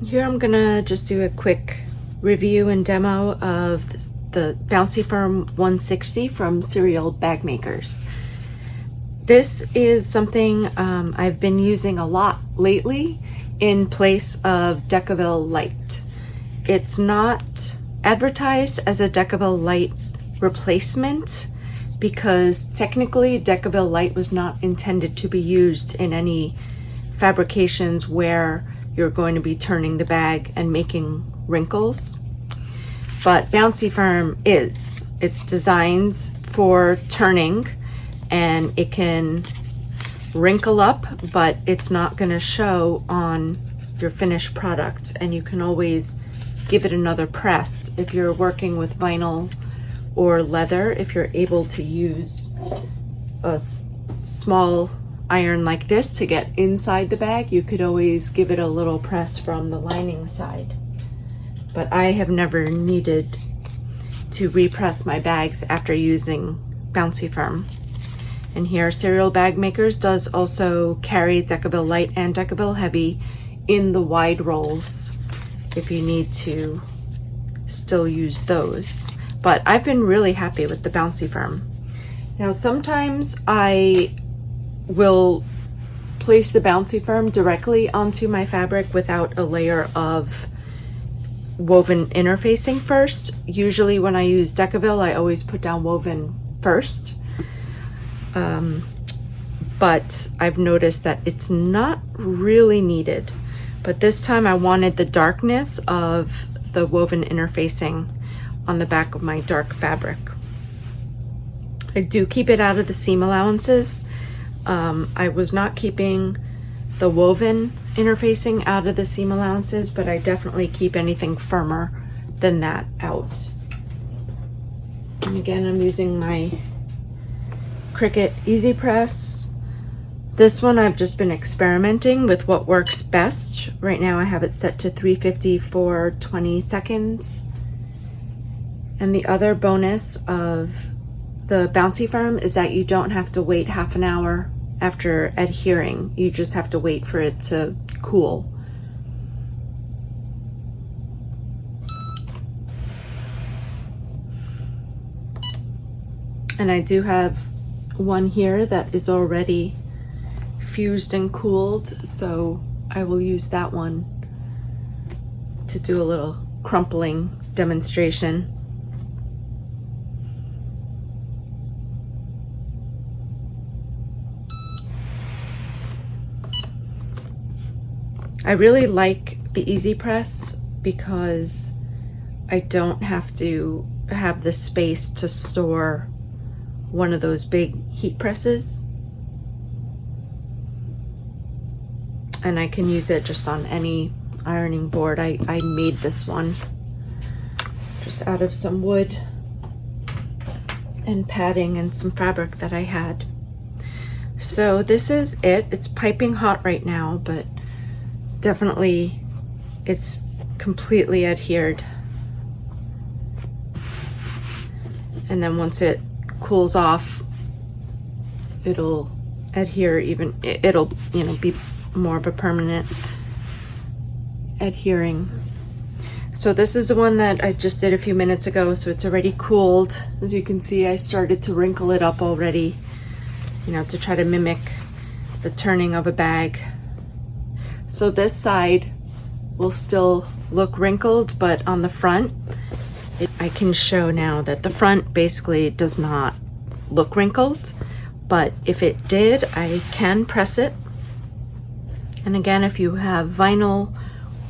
Here I'm gonna just do a quick review and demo of the Bouncyfirm 160 from Serial Bagmakers. This is something I've been using a lot lately in place of Decaville Light. It's not advertised as a Decaville Light replacement because technically Decaville Light was not intended to be used in any fabrications where you're going to be turning the bag and making wrinkles. But Bouncyfirm is. It's designed for turning and it can wrinkle up, but it's not going to show on your finished product, and you can always give it another press. If you're working with vinyl or leather, if you're able to use a small iron like this to get inside the bag, you could always give it a little press from the lining side. But I have never needed to repress my bags after using Bouncyfirm. And here Serial Bagmakers does also carry Decaville Light and Decaville Heavy in the wide rolls if you need to still use those. But I've been really happy with the Bouncyfirm. Now sometimes I will place the Bouncyfirm directly onto my fabric without a layer of woven interfacing first. Usually when I use Decaville, I always put down woven first. But I've noticed that it's not really needed. But this time I wanted the darkness of the woven interfacing on the back of my dark fabric. I do keep it out of the seam allowances. I was not keeping the woven interfacing out of the seam allowances, but I definitely keep anything firmer than that out. And again, I'm using my Cricut Easy Press. This one I've just been experimenting with what works best. Right now I have it set to 350 for 20 seconds. And the other bonus of the Bouncyfirm is that you don't have to wait half an hour after adhering. You just have to wait for it to cool. And I do have one here that is already fused and cooled, so I will use that one to do a little crumpling demonstration. I really like the Easy Press because I don't have to have the space to store one of those big heat presses. And I can use it just on any ironing board. I made this one just out of some wood and padding and some fabric that I had. So this is it. It's piping hot right now, but definitely it's completely adhered. And then once it cools off, it'll adhere even, it'll, you know, be more of a permanent adhering. So this is the one that I just did a few minutes ago, so it's already cooled. As you can see, I started to wrinkle it up already, you know, to try to mimic the turning of a bag. So this side will still look wrinkled, but on the front, I can show now that the front basically does not look wrinkled, but if it did, I can press it. And again, if you have vinyl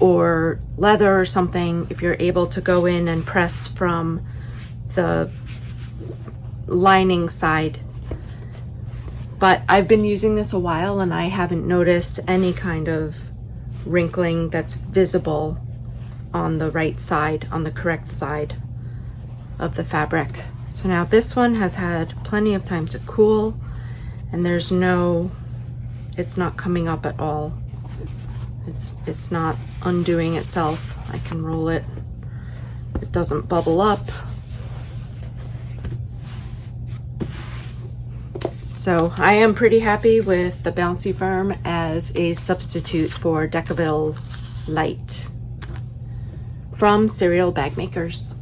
or leather or something, if you're able to go in and press from the lining side. But I've been using this a while and I haven't noticed any kind of wrinkling that's visible on the right side, on the correct side of the fabric. So now this one has had plenty of time to cool, and there's no, it's not coming up at all. It's not undoing itself. I can roll it. It doesn't bubble up. So I am pretty happy with the Bouncyfirm as a substitute for Decaville Light. from Serial Bagmakers.